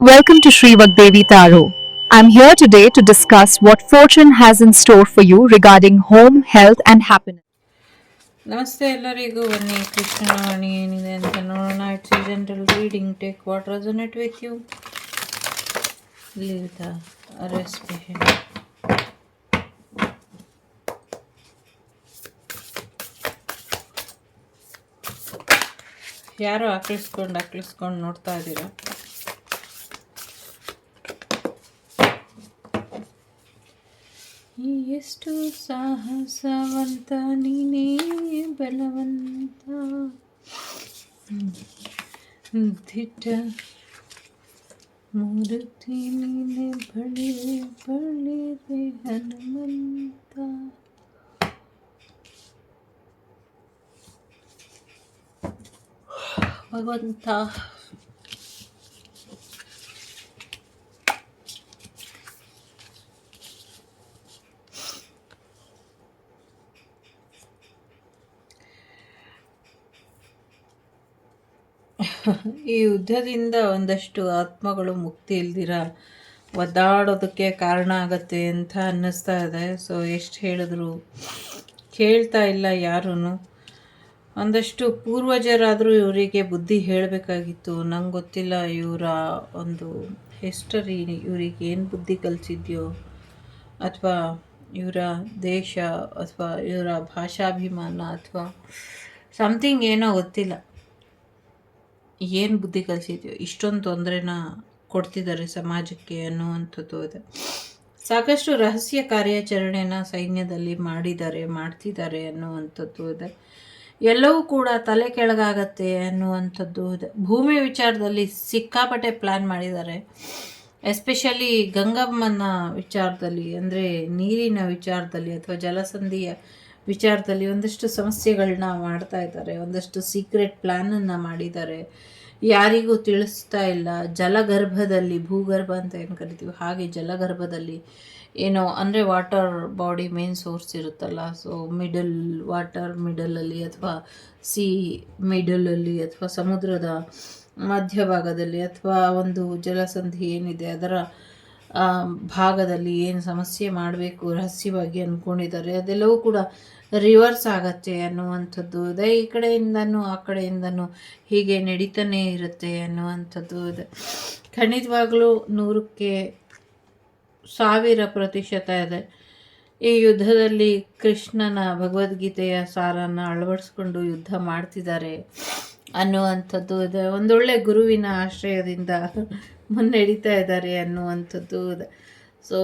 Welcome to Sri Vagdevi Taro. I'm here today to discuss what fortune has in store for you regarding home, health, and happiness. ನಮಸ್ತೆ ಎಲ್ಲರಿಗೂ. ಬನ್ನಿ ಕೃಷ್ಣನ ವಾಣಿ ಏನಿದೆ ಅಂತ ನೋಡೋಣ. It's general reading. Take what resonate with you, leave the rest behind. ಯಾರೋ ಆಕಳಿಸ್ಕೊಂಡು ನೋಡ್ತಾ ಇದ್ದೀರಾ? ಎಷ್ಟು ಸಾಹಸವಂತ ನೀನೇ ಬಲವಂತ, ದಿಟ್ಟ ಮೂರ್ತಿ ನೀನೆ ಬಳಿದೆ ಹನುಮಂತ. ಭಗವಂತ ಈ ಯುದ್ಧದಿಂದ ಒಂದಷ್ಟು ಆತ್ಮಗಳು ಮುಕ್ತಿ ಇಲ್ದಿರ ಒದ್ದಾಡೋದಕ್ಕೆ ಕಾರಣ ಆಗತ್ತೆ ಅಂತ ಅನ್ನಿಸ್ತಾ ಇದೆ. ಸೊ ಎಷ್ಟು ಹೇಳಿದ್ರು ಕೇಳ್ತಾ ಇಲ್ಲ ಯಾರೂ. ಒಂದಷ್ಟು ಪೂರ್ವಜರಾದರೂ ಇವರಿಗೆ ಬುದ್ಧಿ ಹೇಳಬೇಕಾಗಿತ್ತು. ನಂಗೆ ಗೊತ್ತಿಲ್ಲ ಇವರ ಒಂದು ಹಿಸ್ಟರಿ, ಇವರಿಗೆ ಏನು ಬುದ್ಧಿ ಕಲಿಸಿದ್ಯೋ, ಅಥವಾ ಇವರ ದೇಶ, ಅಥವಾ ಇವರ ಭಾಷಾಭಿಮಾನ, ಅಥವಾ ಸಮಥಿಂಗ್ ಏನೋ ಗೊತ್ತಿಲ್ಲ, ಏನು ಬುದ್ಧಿ ಕಲಿಸಿದ್ಯೋ ಇಷ್ಟೊಂದು ತೊಂದರೆನ ಕೊಡ್ತಿದ್ದಾರೆ ಸಮಾಜಕ್ಕೆ ಅನ್ನುವಂಥದ್ದು ಇದೆ. ಸಾಕಷ್ಟು ರಹಸ್ಯ ಕಾರ್ಯಾಚರಣೆನ ಸೈನ್ಯದಲ್ಲಿ ಮಾಡ್ತಿದ್ದಾರೆ ಅನ್ನುವಂಥದ್ದು ಇದೆ. ಎಲ್ಲವೂ ಕೂಡ ತಲೆ ಕೆಳಗಾಗತ್ತೆ ಅನ್ನುವಂಥದ್ದು ಇದೆ. ಭೂಮಿ ವಿಚಾರದಲ್ಲಿ ಸಿಕ್ಕಾಪಟ್ಟೆ ಪ್ಲ್ಯಾನ್ ಮಾಡಿದ್ದಾರೆ. ಎಸ್ಪೆಷಲಿ ಗಂಗಮ್ಮನ ವಿಚಾರದಲ್ಲಿ, ಅಂದರೆ ನೀರಿನ ವಿಚಾರದಲ್ಲಿ ಅಥವಾ ಜಲಸಂಧಿಯ ವಿಚಾರದಲ್ಲಿ ಒಂದಷ್ಟು ಸಮಸ್ಯೆಗಳನ್ನ ಮಾಡ್ತಾ ಇದ್ದಾರೆ. ಒಂದಷ್ಟು ಸೀಕ್ರೆಟ್ ಪ್ಲ್ಯಾನನ್ನು ಮಾಡಿದ್ದಾರೆ, ಯಾರಿಗೂ ತಿಳಿಸ್ತಾ ಇಲ್ಲ. ಜಲಗರ್ಭದಲ್ಲಿ, ಭೂಗರ್ಭ ಅಂತ ಏನು ಕರಿತೀವಿ ಹಾಗೆ ಜಲಗರ್ಭದಲ್ಲಿ ಏನೋ, ಅಂದರೆ ವಾಟರ್ ಬಾಡಿ ಮೇನ್ ಸೋರ್ಸ್ ಇರುತ್ತಲ್ಲ, ಸೊ ವಾಟರ್ ಮಿಡಲಲ್ಲಿ ಅಥವಾ ಸಿ ಮಿಡಲಲ್ಲಿ ಅಥವಾ ಸಮುದ್ರದ ಮಧ್ಯಭಾಗದಲ್ಲಿ ಅಥವಾ ಒಂದು ಜಲಸಂಧಿ ಏನಿದೆ ಅದರ ಭಾಗದಲ್ಲಿ ಏನು ಸಮಸ್ಯೆ ಮಾಡಬೇಕು ರಹಸ್ಯವಾಗಿ ಅಂದ್ಕೊಂಡಿದ್ದಾರೆ, ಅದೆಲ್ಲವೂ ಕೂಡ ರಿವರ್ಸ್ ಆಗತ್ತೆ ಅನ್ನುವಂಥದ್ದು ಇದೆ. ಈ ಕಡೆಯಿಂದನೂ ಆ ಕಡೆಯಿಂದನೂ ಹೀಗೆ ನಡೀತಾನೆ ಇರುತ್ತೆ ಅನ್ನುವಂಥದ್ದು ಇದೆ. ಖಂಡಿತವಾಗ್ಲೂ 100ಕ್ಕೆ 1000% ಇದೆ. ಈ ಯುದ್ಧದಲ್ಲಿ ಕೃಷ್ಣನ ಭಗವದ್ಗೀತೆಯ ಸಾರನ್ನು ಅಳವಡಿಸ್ಕೊಂಡು ಯುದ್ಧ ಮಾಡ್ತಿದ್ದಾರೆ ಅನ್ನುವಂಥದ್ದು ಇದೆ. ಒಂದೊಳ್ಳೆ ಗುರುವಿನ ಆಶ್ರಯದಿಂದ ಮುನ್ನಡೀತಾ ಇದ್ದಾರೆ ಅನ್ನುವಂಥದ್ದು ಇದೆ. ಸೊ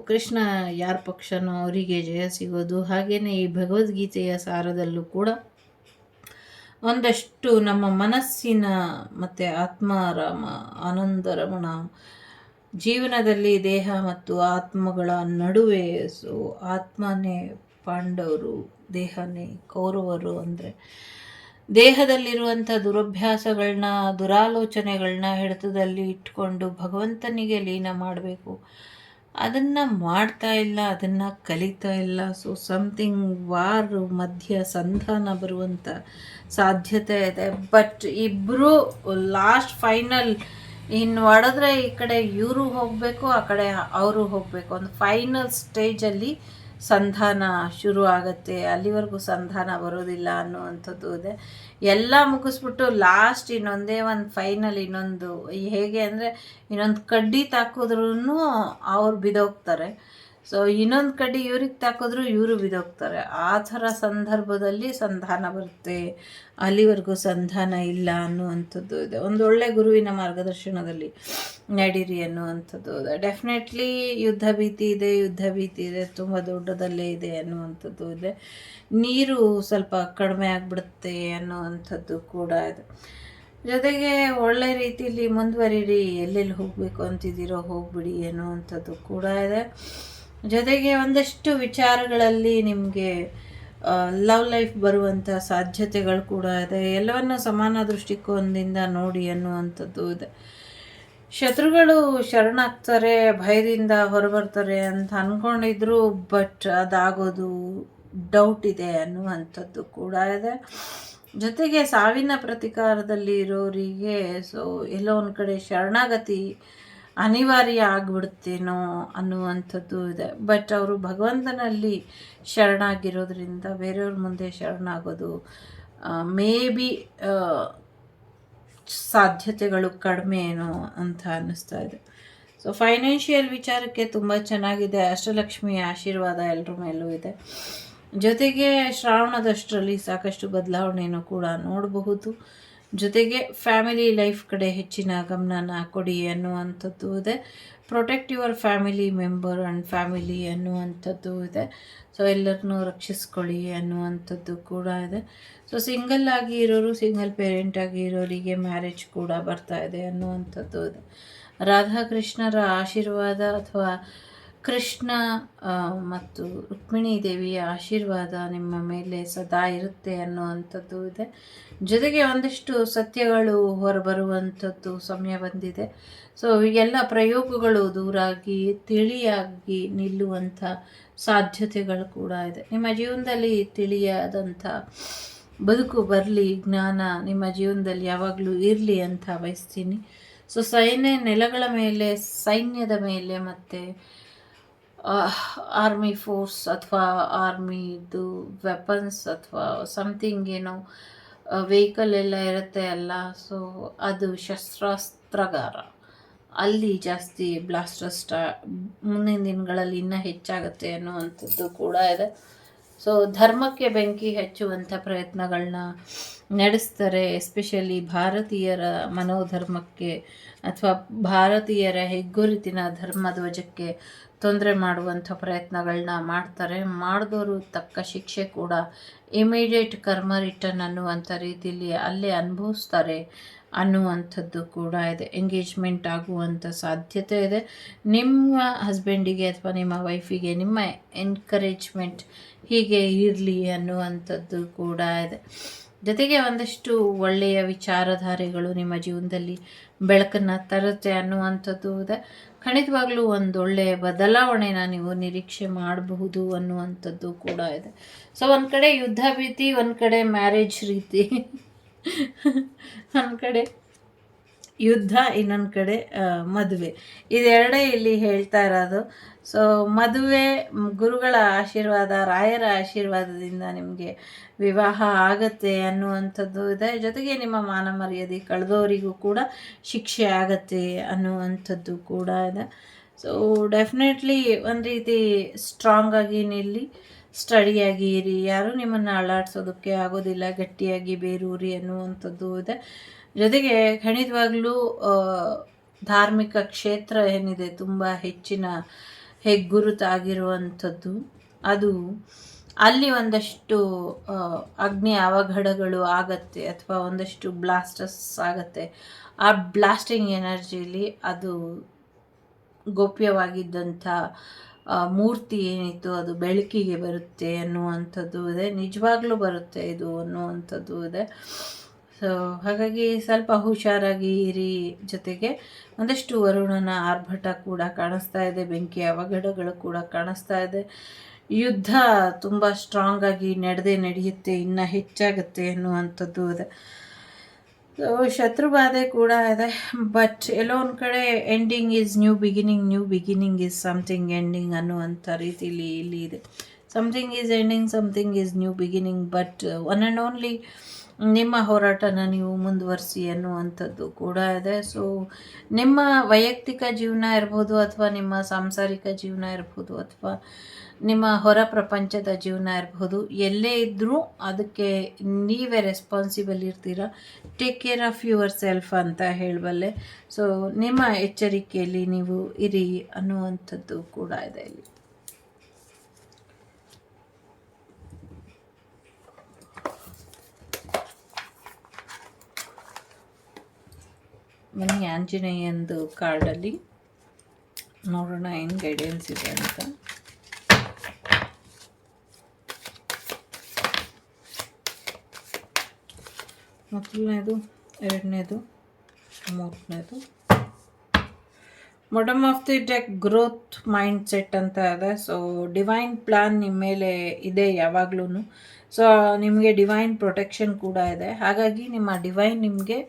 ಕೃಷ್ಣ ಯಾರ ಪಕ್ಷನೋ ಅವರಿಗೆ ಜಯ ಸಿಗೋದು. ಹಾಗೆಯೇ ಈ ಭಗವದ್ಗೀತೆಯ ಸಾರದಲ್ಲೂ ಕೂಡ ಒಂದಷ್ಟು ನಮ್ಮ ಮನಸ್ಸಿನ ಮತ್ತು ಆತ್ಮಾರಾಮ ಆನಂದರಮಣ ಜೀವನದಲ್ಲಿ ದೇಹ ಮತ್ತು ಆತ್ಮಗಳ ನಡುವೆ, ಸೊ ಆತ್ಮನೇ ಪಾಂಡವರು, ದೇಹನೇ ಕೌರವರು. ಅಂದರೆ ದೇಹದಲ್ಲಿರುವಂಥ ದುರಭ್ಯಾಸಗಳನ್ನ, ದುರಾಲೋಚನೆಗಳನ್ನ ಹಿಡಿತದಲ್ಲಿ ಇಟ್ಕೊಂಡು ಭಗವಂತನಿಗೆ ಲೀನ ಮಾಡಬೇಕು. ಅದನ್ನು ಮಾಡ್ತಾ ಇಲ್ಲ, ಅದನ್ನು ಕಲಿತಾ ಇಲ್ಲ. ಸೊ ಸಮಥಿಂಗ್ ವಾರ್ ಮಧ್ಯ ಸಂಧಾನ ಬರುವಂಥ ಸಾಧ್ಯತೆ ಇದೆ. ಬಟ್ ಇಬ್ಬರು ಲಾಸ್ಟ್ ಫೈನಲ್ ಇನ್ನು ಹೊಡೆದ್ರೆ ಈ ಕಡೆ ಇವರು ಹೋಗಬೇಕು, ಆ ಕಡೆ ಅವರು ಹೋಗಬೇಕು. ಒಂದು ಫೈನಲ್ ಸ್ಟೇಜಲ್ಲಿ ಸಂಧಾನ ಶುರು ಆಗುತ್ತೆ. ಅಲ್ಲಿವರೆಗೂ ಸಂಧಾನ ಬರೋದಿಲ್ಲ ಅನ್ನುವಂಥದ್ದು ಇದೆ. ಎಲ್ಲ ಮುಗಿಸ್ಬಿಟ್ಟು ಲಾಸ್ಟ್ ಇನ್ನೊಂದೇ ಒಂದು ಫೈನಲ್, ಇನ್ನೊಂದು ಹೇಗೆ ಅಂದರೆ ಇನ್ನೊಂದು ಕಡ್ಡಿ ತಾಕಿದ್ರೂ ಅವ್ರು ಬಿದೋಗ್ತಾರೆ. ಸೊ ಇನ್ನೊಂದು ಕಡ್ಡಿ ಇವ್ರಿಗೆ ತಾಕಿದ್ರು ಇವರು ಬಿದೋಗ್ತಾರೆ. ಆ ಥರ ಸಂದರ್ಭದಲ್ಲಿ ಸಂಧಾನ ಬರುತ್ತೆ. ಅಲ್ಲಿವರೆಗೂ ಸಂಧಾನ ಇಲ್ಲ ಅನ್ನುವಂಥದ್ದು ಇದೆ. ಒಂದೊಳ್ಳೆ ಗುರುವಿನ ಮಾರ್ಗದರ್ಶನದಲ್ಲಿ ನಡೀರಿ ಅನ್ನುವಂಥದ್ದು ಇದೆ. ಡೆಫಿನೆಟ್ಲಿ ಯುದ್ಧ ಭೀತಿ ಇದೆ, ತುಂಬ ದೊಡ್ಡದಲ್ಲೇ ಇದೆ ಅನ್ನುವಂಥದ್ದು ಇದೆ. ನೀರು ಸ್ವಲ್ಪ ಕಡಿಮೆ ಆಗಿಬಿಡುತ್ತೆ ಅನ್ನುವಂಥದ್ದು ಕೂಡ ಇದೆ. ಜೊತೆಗೆ ಒಳ್ಳೆ ರೀತಿಯಲ್ಲಿ ಮುಂದುವರಿರಿ, ಎಲ್ಲೆಲ್ಲಿ ಹೋಗಬೇಕು ಅಂತಿದ್ದೀರೋ ಹೋಗ್ಬಿಡಿ ಅನ್ನುವಂಥದ್ದು ಕೂಡ ಇದೆ. ಜೊತೆಗೆ ಒಂದಷ್ಟು ವಿಚಾರಗಳಲ್ಲಿ ನಿಮಗೆ ಲವ್ ಲೈಫ್ ಬರುವಂಥ ಸಾಧ್ಯತೆಗಳು ಕೂಡ ಇದೆ. ಎಲ್ಲವನ್ನು ಸಮಾನ ದೃಷ್ಟಿಕೋನದಿಂದ ನೋಡಿ ಅನ್ನುವಂಥದ್ದು ಇದೆ. ಶತ್ರುಗಳು ಶರಣಾಗ್ತಾರೆ, ಭಯದಿಂದ ಹೊರಬರ್ತಾರೆ ಅಂತ ಅಂದ್ಕೊಂಡಿದ್ರು, ಬಟ್ ಅದಾಗೋದು ಡೌಟ್ ಇದೆ ಅನ್ನುವಂಥದ್ದು ಕೂಡ ಇದೆ. ಜೊತೆಗೆ ಸಾವಿನ ಪ್ರತಿಕಾರದಲ್ಲಿ ಇರೋರಿಗೆ ಸೊ ಎಲ್ಲೋ ಒಂದು ಕಡೆ ಶರಣಾಗತಿ ಅನಿವಾರ್ಯ ಆಗಿಬಿಡುತ್ತೇನೋ ಅನ್ನುವಂಥದ್ದು ಇದೆ. ಬಟ್ ಅವರು ಭಗವಂತನಲ್ಲಿ ಶರಣಾಗಿರೋದ್ರಿಂದ ಬೇರೆಯವ್ರ ಮುಂದೆ ಶರಣಾಗೋದು ಮೇ ಬಿ ಸಾಧ್ಯತೆಗಳು ಕಡಿಮೆ ಏನೋ ಅಂತ ಅನ್ನಿಸ್ತಾ ಇದೆ. ಸೊ ಫೈನಾನ್ಷಿಯಲ್ ವಿಚಾರಕ್ಕೆ ತುಂಬ ಚೆನ್ನಾಗಿದೆ. ಅಷ್ಟಲಕ್ಷ್ಮಿಯ ಆಶೀರ್ವಾದ ಎಲ್ಲರ ಮೇಲೂ ಇದೆ. ಜೊತೆಗೆ ಶ್ರಾವಣದಷ್ಟರಲ್ಲಿ ಸಾಕಷ್ಟು ಬದಲಾವಣೆಯನ್ನು ಕೂಡ ನೋಡಬಹುದು. ಜೊತೆಗೆ ಫ್ಯಾಮಿಲಿ ಲೈಫ್ ಕಡೆ ಹೆಚ್ಚಿನ ಗಮನನ ಕೊಡಿ ಅನ್ನುವಂಥದ್ದು ಇದೆ. Protect your family member and family ಅನ್ನುವಂಥದ್ದು ಇದೆ. ಸೊ ಎಲ್ಲರನ್ನೂ ರಕ್ಷಿಸ್ಕೊಳ್ಳಿ ಅನ್ನುವಂಥದ್ದು ಕೂಡ ಇದೆ. ಸೊ ಸಿಂಗಲ್ ಆಗಿ ಇರೋರು, ಸಿಂಗಲ್ ಪೇರೆಂಟ್ ಆಗಿ ಇರೋರಿಗೆ ಮ್ಯಾರೇಜ್ ಕೂಡ ಬರ್ತಾ ಇದೆ ಅನ್ನುವಂಥದ್ದು ಇದೆ. ರಾಧಾಕೃಷ್ಣರ ಆಶೀರ್ವಾದ ಅಥವಾ ಕೃಷ್ಣ ಮತ್ತು ರುಕ್ಮಿಣಿ ದೇವಿಯ ಆಶೀರ್ವಾದ ನಿಮ್ಮ ಮೇಲೆ ಸದಾ ಇರುತ್ತೆ ಅನ್ನುವಂಥದ್ದು ಇದೆ. ಜೊತೆಗೆ ಒಂದಿಷ್ಟು ಸತ್ಯಗಳು ಹೊರಬರುವಂಥದ್ದು ಸಮಯ ಬಂದಿದೆ. ಸೊ ಎಲ್ಲ ಪ್ರಯೋಗಗಳು ದೂರಾಗಿ ತಿಳಿಯಾಗಿ ನಿಲ್ಲುವಂಥ ಸಾಧ್ಯತೆಗಳು ಕೂಡ ಇದೆ. ನಿಮ್ಮ ಜೀವನದಲ್ಲಿ ತಿಳಿಯಾದಂಥ ಬದುಕು ಬರಲಿ, ಜ್ಞಾನ ನಿಮ್ಮ ಜೀವನದಲ್ಲಿ ಯಾವಾಗಲೂ ಇರಲಿ ಅಂತ ಬಯಸ್ತೀನಿ. ಸೊ ನೆಲಗಳ ಮೇಲೆ, ಸೈನ್ಯದ ಮೇಲೆ ಮತ್ತು ಆರ್ಮಿ ಫೋರ್ಸ್ ಅಥವಾ ಆರ್ಮಿದು ವೆಪನ್ಸ್ ಅಥವಾ ಸಮಥಿಂಗ್ ಏನೋ ವೆಹಿಕಲ್ ಎಲ್ಲ ಇರುತ್ತೆ ಅಲ್ಲ, ಸೊ ಅದು ಶಸ್ತ್ರಾಸ್ತ್ರಗಾರ, ಅಲ್ಲಿ ಜಾಸ್ತಿ ಬ್ಲಾಸ್ಟರ್ ಮುಂದಿನ ದಿನಗಳಲ್ಲಿ ಇನ್ನೂ ಹೆಚ್ಚಾಗುತ್ತೆ ಅನ್ನುವಂಥದ್ದು ಕೂಡ ಇದೆ. ಸೊ ಧರ್ಮಕ್ಕೆ ಬೆಂಕಿ ಹಚ್ಚುವಂಥ ಪ್ರಯತ್ನಗಳನ್ನ ನಡೆಸ್ತಾರೆ. ಎಸ್ಪೆಷಲಿ ಭಾರತೀಯರ ಮನೋಧರ್ಮಕ್ಕೆ ಅಥವಾ ಭಾರತೀಯರ ಹೆಗ್ಗುರುತಿನ ಧರ್ಮಧ್ವಜಕ್ಕೆ ತೊಂದರೆ ಮಾಡುವಂಥ ಪ್ರಯತ್ನಗಳನ್ನ ಮಾಡ್ತಾರೆ. ಮಾಡಿದವರು ತಕ್ಕ ಶಿಕ್ಷೆ ಕೂಡ ಇಮಿಡಿಯೇಟ್ ಕರ್ಮ ರಿಟರ್ನ್ ಅನ್ನುವಂಥ ರೀತಿಯಲ್ಲಿ ಅಲ್ಲೇ ಅನುಭವಿಸ್ತಾರೆ ಅನ್ನುವಂಥದ್ದು ಕೂಡ ಇದೆ. ಎಂಗೇಜ್ಮೆಂಟ್ ಆಗುವಂಥ ಸಾಧ್ಯತೆ ಇದೆ. ನಿಮ್ಮ ಹಸ್ಬೆಂಡಿಗೆ ಅಥವಾ ನಿಮ್ಮ ವೈಫಿಗೆ ನಿಮ್ಮ ಎನ್ಕರೇಜ್ಮೆಂಟ್ ಹೀಗೆ ಇರಲಿ ಅನ್ನುವಂಥದ್ದು ಕೂಡ ಇದೆ. ಜೊತೆಗೆ ಒಂದಷ್ಟು ಒಳ್ಳೆಯ ವಿಚಾರಧಾರೆಗಳು ನಿಮ್ಮ ಜೀವನದಲ್ಲಿ ಬೆಳಕನ್ನು ತರುತ್ತೆ ಅನ್ನುವಂಥದ್ದು ಇದೆ. ಖಂಡಿತವಾಗ್ಲೂ ಒಂದೊಳ್ಳೆಯ ಬದಲಾವಣೆನ ನೀವು ನಿರೀಕ್ಷೆ ಮಾಡಬಹುದು ಅನ್ನುವಂಥದ್ದು ಕೂಡ ಇದೆ. ಸೊ ಒಂದು ಕಡೆ ಯುದ್ಧ ಭೀತಿ, ಒಂದು ಕಡೆ ಮ್ಯಾರೇಜ್ ರೀತಿ, ಒಂದು ಕಡೆ ಯುದ್ಧ, ಇನ್ನೊಂದು ಕಡೆ ಮದುವೆ, ಇದೆರಡೇ ಇಲ್ಲಿ ಹೇಳ್ತಾ ಇರೋದು. ಸೊ ಮದುವೆ ಗುರುಗಳ ಆಶೀರ್ವಾದ, ರಾಯರ ಆಶೀರ್ವಾದದಿಂದ ನಿಮಗೆ ವಿವಾಹ ಆಗತ್ತೆ ಅನ್ನುವಂಥದ್ದು ಇದೆ. ಜೊತೆಗೆ ನಿಮ್ಮ ಮಾನ ಮರ್ಯಾದೆ ಕಳೆದವರಿಗೂ ಕೂಡ ಶಿಕ್ಷೆ ಆಗತ್ತೆ ಅನ್ನುವಂಥದ್ದು ಕೂಡ ಇದೆ. ಸೊ ಡೆಫಿನೆಟ್ಲಿ ಒಂದು ರೀತಿ ಸ್ಟ್ರಾಂಗ್ ಆಗಿ ನಿಲ್ಲಿ, ಸ್ಟಡಿಯಾಗಿ ಇರಿ, ಯಾರೂ ನಿಮ್ಮನ್ನು ಅಳ್ಳಾಡ್ಸೋದಕ್ಕೆ ಆಗೋದಿಲ್ಲ, ಗಟ್ಟಿಯಾಗಿ ಬೇರೂರಿ ಅನ್ನುವಂಥದ್ದು ಇದೆ. ಜೊತೆಗೆ ಖಂಡಿತವಾಗ್ಲೂ ಧಾರ್ಮಿಕ ಕ್ಷೇತ್ರ ಏನಿದೆ ತುಂಬ ಹೆಚ್ಚಿನ ಹೆಗ್ಗುರುತಾಗಿರುವಂಥದ್ದು, ಅದು ಅಲ್ಲಿ ಒಂದಷ್ಟು ಅಗ್ನಿ ಅವಘಡಗಳು ಆಗತ್ತೆ ಅಥವಾ ಒಂದಷ್ಟು ಬ್ಲಾಸ್ಟರ್ಸ್ ಆಗತ್ತೆ. ಆ ಬ್ಲಾಸ್ಟಿಂಗ್ ಎನರ್ಜಿಲಿ ಅದು ಗೋಪ್ಯವಾಗಿದ್ದಂಥ ಮೂರ್ತಿ ಏನಿತ್ತು ಅದು ಬೆಳಕಿಗೆ ಬರುತ್ತೆ ಅನ್ನುವಂಥದ್ದು ಇದೆ. ನಿಜವಾಗ್ಲೂ ಬರುತ್ತೆ ಇದು ಅನ್ನುವಂಥದ್ದು ಇದೆ. ಸೊ ಹಾಗಾಗಿ ಸ್ವಲ್ಪ ಹುಷಾರಾಗಿ ಇರಿ. ಜೊತೆಗೆ ಒಂದಷ್ಟು ವರುಣನ ಆರ್ಭಟ ಕೂಡ ಕಾಣಿಸ್ತಾ ಇದೆ, ಬೆಂಕಿ ಅವಘಡಗಳು ಕೂಡ ಕಾಣಿಸ್ತಾ ಇದೆ. ಯುದ್ಧ ತುಂಬ ಸ್ಟ್ರಾಂಗ್ ಆಗಿ ನಡೆಯುತ್ತೆ, ಇನ್ನೂ ಹೆಚ್ಚಾಗುತ್ತೆ ಅನ್ನುವಂಥದ್ದು ಇದೆ. ಸೊ ಶತ್ರುಬಾಧೆ ಕೂಡ ಇದೆ. ಬಟ್ ಎಲ್ಲೋ ಒಂದು ಕಡೆ ending is new beginning is something ending ಅನ್ನುವಂಥ ರೀತಿಲಿ ಇಲ್ಲಿ ಇದೆ. Something is ending, something is new beginning. But one and only ನಿಮ್ಮ ಹೋರಾಟನ ನೀವು ಮುಂದುವರಿಸಿ ಅನ್ನುವಂಥದ್ದು ಕೂಡ ಇದೆ. ಸೊ ನಿಮ್ಮ ವೈಯಕ್ತಿಕ ಜೀವನ ಇರ್ಬೋದು ಅಥವಾ ನಿಮ್ಮ ಸಾಂಸಾರಿಕ ಜೀವನ ಇರ್ಬೋದು ಅಥವಾ ನಿಮ್ಮ ಹೊರ ಪ್ರಪಂಚದ ಜೀವನ ಇರ್ಬೋದು, ಎಲ್ಲೇ ಇದ್ದರೂ ಅದಕ್ಕೆ ನೀವೇ ರೆಸ್ಪಾನ್ಸಿಬಲ್ ಇರ್ತೀರ. Take care of your self ಅಂತ ಹೇಳಬಲ್ಲೆ. ಸೊ ನಿಮ್ಮ ಎಚ್ಚರಿಕೆಯಲ್ಲಿ ನೀವು ಇರಿ ಅನ್ನುವಂಥದ್ದು ಕೂಡ ಇದೆ ಇಲ್ಲಿ. ಬನ್ನಿ ಆಂಜನೇಯಂದು ಕಾರ್ಡಲ್ಲಿ ನೋಡೋಣ ಏನು ಗೈಡೆನ್ಸ್ ಇದೆ ಅಂತ. ಮೊದಲನೇದು, ಎರಡನೇದು, ಮೂರನೇದು. Bottom of the deck growth mind set ಅಂತ ಇದೆ. ಸೊ ಡಿವೈನ್ ಪ್ಲಾನ್ ನಿಮ್ಮ ಮೇಲೆ ಇದೆ ಯಾವಾಗ್ಲೂ. ಸೊ ನಿಮಗೆ ಡಿವೈನ್ ಪ್ರೊಟೆಕ್ಷನ್ ಕೂಡ ಇದೆ. ಹಾಗಾಗಿ ನಿಮ್ಮ ಡಿವೈನ್ ನಿಮಗೆ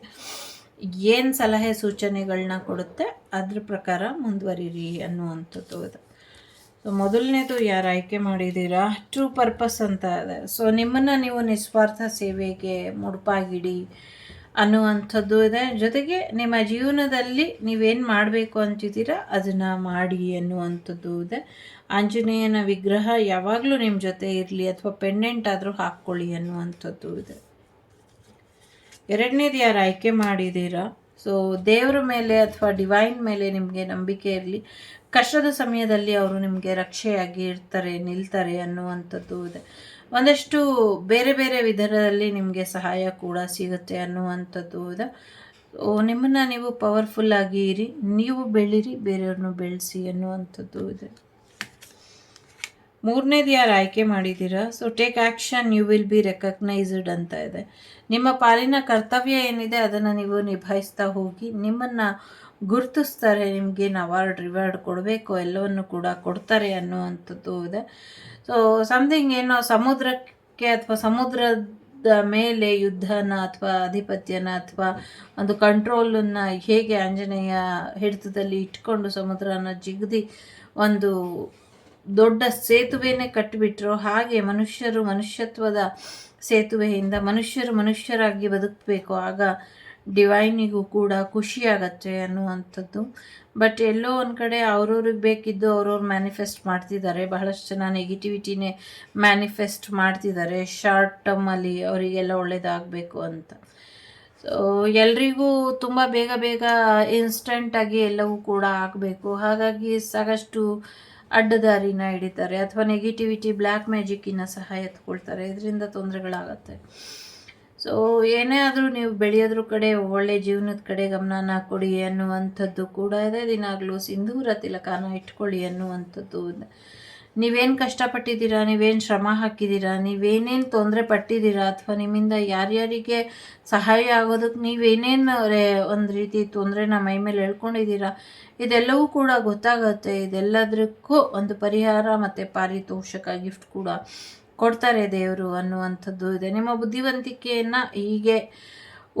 ಏನು ಸಲಹೆ ಸೂಚನೆಗಳನ್ನ ಕೊಡುತ್ತೆ ಅದ್ರ ಪ್ರಕಾರ ಮುಂದುವರಿರಿ ಅನ್ನುವಂಥದ್ದು ಇದೆ. ಸೊ ಮೊದಲನೇದು ಯಾರು ಆಯ್ಕೆ ಮಾಡಿದ್ದೀರಾ, ಟ್ರೂ ಪರ್ಪಸ್ ಅಂತ ಇದೆ. ಸೊ ನಿಮ್ಮನ್ನು ನೀವು ನಿಸ್ವಾರ್ಥ ಸೇವೆಗೆ ಮುಡುಪಾಗಿಡಿ ಅನ್ನುವಂಥದ್ದು ಇದೆ. ಜೊತೆಗೆ ನಿಮ್ಮ ಜೀವನದಲ್ಲಿ ನೀವೇನು ಮಾಡಬೇಕು ಅಂತಿದ್ದೀರಾ ಅದನ್ನು ಮಾಡಿ ಅನ್ನುವಂಥದ್ದು ಇದೆ. ಆಂಜನೇಯನ ವಿಗ್ರಹ ಯಾವಾಗಲೂ ನಿಮ್ಮ ಜೊತೆ ಇರಲಿ, ಅಥವಾ ಪೆಂಡೆಂಟ್ ಆದರೂ ಹಾಕ್ಕೊಳ್ಳಿ ಅನ್ನುವಂಥದ್ದು ಇದೆ. ಎರಡನೇದು ಯಾರು ಆಯ್ಕೆ ಮಾಡಿದ್ದೀರಾ, ಸೊ ದೇವರ ಮೇಲೆ ಅಥವಾ ಡಿವೈನ್ ಮೇಲೆ ನಿಮಗೆ ನಂಬಿಕೆ ಇರಲಿ. ಕಷ್ಟದ ಸಮಯದಲ್ಲಿ ಅವರು ನಿಮಗೆ ರಕ್ಷೆಯಾಗಿ ಇರ್ತಾರೆ, ನಿಲ್ತಾರೆ ಅನ್ನುವಂಥದ್ದು ಇದೆ. ಒಂದಷ್ಟು ಬೇರೆ ಬೇರೆ ವಿಧದಲ್ಲಿ ನಿಮಗೆ ಸಹಾಯ ಕೂಡ ಸಿಗುತ್ತೆ ಅನ್ನುವಂಥದ್ದು ಇದೆ. ನಿಮ್ಮನ್ನು ನೀವು ಪವರ್ಫುಲ್ಲಾಗಿ ಇರಿ, ನೀವು ಬೆಳೀರಿ, ಬೇರೆಯವ್ರನ್ನೂ ಬೆಳೆಸಿ ಅನ್ನುವಂಥದ್ದು ಇದೆ. ಮೂರನೇದು ಯಾರು ಆಯ್ಕೆ ಮಾಡಿದ್ದೀರಾ, so take action, you will be recognised ಅಂತ ಇದೆ. ನಿಮ್ಮ ಪಾಲಿನ ಕರ್ತವ್ಯ ಏನಿದೆ ಅದನ್ನು ನೀವು ನಿಭಾಯಿಸ್ತಾ ಹೋಗಿ, ನಿಮ್ಮನ್ನು ಗುರುತಿಸ್ತಾರೆ, ನಿಮಗೇನು ಅವಾರ್ಡ್ ರಿವಾರ್ಡ್ ಕೊಡಬೇಕು ಎಲ್ಲವನ್ನು ಕೂಡ ಕೊಡ್ತಾರೆ ಅನ್ನುವಂಥದ್ದು ಇದೆ. ಸೊ ಸಮಥಿಂಗ್ ಏನೋ ಸಮುದ್ರಕ್ಕೆ ಅಥವಾ ಸಮುದ್ರದ ಮೇಲೆ ಯುದ್ಧನ ಅಥವಾ ಅಧಿಪತ್ಯನ ಅಥವಾ ಒಂದು ಕಂಟ್ರೋಲನ್ನು ಹೇಗೆ ಆಂಜನೇಯ ಹಿಡಿತದಲ್ಲಿ ಇಟ್ಕೊಂಡು ಸಮುದ್ರನ ಜಿಗ್ದಿ ಒಂದು ದೊಡ್ಡ ಸೇತುವೆನೇ ಕಟ್ಟಿಬಿಟ್ರು, ಹಾಗೆ ಮನುಷ್ಯರು ಮನುಷ್ಯತ್ವದ ಸೇತುವೆಯಿಂದ ಮನುಷ್ಯರು ಮನುಷ್ಯರಾಗಿ ಬದುಕಬೇಕು, ಆಗ ಡಿವೈನಿಗೂ ಕೂಡ ಖುಷಿಯಾಗತ್ತೆ ಅನ್ನುವಂಥದ್ದು. ಬಟ್ ಎಲ್ಲೋ ಒಂದು ಕಡೆ ಅವ್ರವ್ರಿಗೆ ಬೇಕಿದ್ದು ಅವ್ರವ್ರು ಮ್ಯಾನಿಫೆಸ್ಟ್ ಮಾಡ್ತಿದ್ದಾರೆ. ಬಹಳಷ್ಟು ಜನ ನೆಗೆಟಿವಿಟಿನೇ ಮ್ಯಾನಿಫೆಸ್ಟ್ ಮಾಡ್ತಿದ್ದಾರೆ ಶಾರ್ಟ್ ಟರ್ಮಲ್ಲಿ ಅವರಿಗೆಲ್ಲ ಒಳ್ಳೇದಾಗಬೇಕು ಅಂತ. ಸೊ ಎಲ್ರಿಗೂ ತುಂಬ ಬೇಗ ಬೇಗ ಇನ್ಸ್ಟೆಂಟಾಗಿ ಎಲ್ಲವೂ ಕೂಡ ಆಗಬೇಕು, ಹಾಗಾಗಿ ಸಾಕಷ್ಟು ಅಡ್ಡದಾರಿನ ಹಿಡಿತಾರೆ ಅಥವಾ ನೆಗೆಟಿವಿಟಿ ಬ್ಲ್ಯಾಕ್ ಮ್ಯಾಜಿಕ್ಕಿನ ಸಹಾಯ ಎತ್ಕೊಳ್ತಾರೆ. ಇದರಿಂದ ತೊಂದರೆಗಳಾಗತ್ತೆ. ಸೊ ಏನೇ ಆದರೂ ನೀವು ಬೆಳೆಯೋದ್ರ ಕಡೆ, ಒಳ್ಳೆ ಜೀವನದ ಕಡೆ ಗಮನನ ಕೊಡಿ ಅನ್ನುವಂಥದ್ದು ಕೂಡ ಇದೆ. ದಿನಾಗಲೂ ಸಿಂಧೂರ ತಿಲಕನ ಇಟ್ಕೊಳ್ಳಿ ಅನ್ನುವಂಥದ್ದು ಇದೆ. ನೀವೇನು ಕಷ್ಟಪಟ್ಟಿದ್ದೀರಾ, ನೀವೇನು ಶ್ರಮ ಹಾಕಿದ್ದೀರಾ, ನೀವೇನೇನು ತೊಂದರೆ ಪಟ್ಟಿದ್ದೀರಾ, ಅಥವಾ ನಿಮ್ಮಿಂದ ಯಾರ್ಯಾರಿಗೆ ಸಹಾಯ ಆಗೋದಕ್ಕೆ ನೀವೇನೇನು ಒಂದು ರೀತಿ ತೊಂದರೆನ ಮೈ ಮೇಲೆ ಎಳ್ಕೊಂಡಿದ್ದೀರಾ, ಇದೆಲ್ಲವೂ ಕೂಡ ಗೊತ್ತಾಗುತ್ತೆ. ಇದೆಲ್ಲದಕ್ಕೂ ಒಂದು ಪರಿಹಾರ ಮತ್ತು ಪಾರಿತೋಷಕ ಗಿಫ್ಟ್ ಕೂಡ ಕೊಡ್ತಾರೆ ದೇವರು ಅನ್ನುವಂಥದ್ದು ಇದೆ. ನಿಮ್ಮ ಬುದ್ಧಿವಂತಿಕೆಯನ್ನು ಹೀಗೆ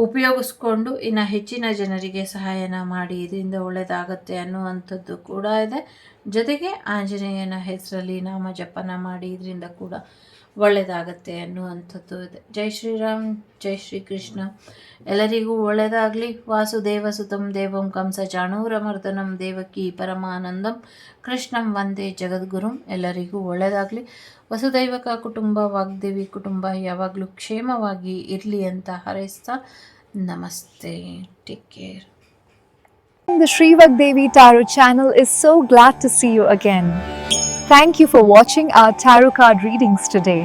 ಉಪಯೋಗಿಸ್ಕೊಂಡು ಇನ್ನು ಹೆಚ್ಚಿನ ಜನರಿಗೆ ಸಹಾಯನ ಮಾಡಿ, ಇದರಿಂದ ಒಳ್ಳೆಯದಾಗತ್ತೆ ಅನ್ನುವಂಥದ್ದು ಕೂಡ ಇದೆ. ಜೊತೆಗೆ ಆಂಜನೇಯನ ಹೆಸರಲ್ಲಿ ನಾಮ ಜಪನ ಮಾಡಿ, ಇದರಿಂದ ಕೂಡ ಒಳ್ಳೆಯದಾಗತ್ತೆ ಅನ್ನುವಂಥದ್ದು ಇದೆ. ಜೈ ಶ್ರೀರಾಮ್, ಜೈ ಶ್ರೀಕೃಷ್ಣ. ಎಲ್ಲರಿಗೂ ಒಳ್ಳೆಯದಾಗಲಿ. ವಾಸುದೇವ ಸುತಂ ದೇವಂ ಕಂಸ ಚಾಣೂರಮರ್ದನಂ ದೇವಕಿ ಪರಮಾನಂದಂ ಕೃಷ್ಣಂ ವಂದೇ ಜಗದ್ಗುರುಂ. ಎಲ್ಲರಿಗೂ ಒಳ್ಳೆಯದಾಗಲಿ. ವಸುದೈವಕ ಕುಟುಂಬ, ವಾಗ್ದೇವಿ ಕುಟುಂಬ ಯಾವಾಗಲೂ ಕ್ಷೇಮವಾಗಿ ಇರಲಿ ಅಂತ ಹಾರೈಸ್ತಾ ನಮಸ್ತೆ. Take care. The Sri Vagdevi Tarot channel is so glad to see you again. Thank you for watching our tarot card readings today.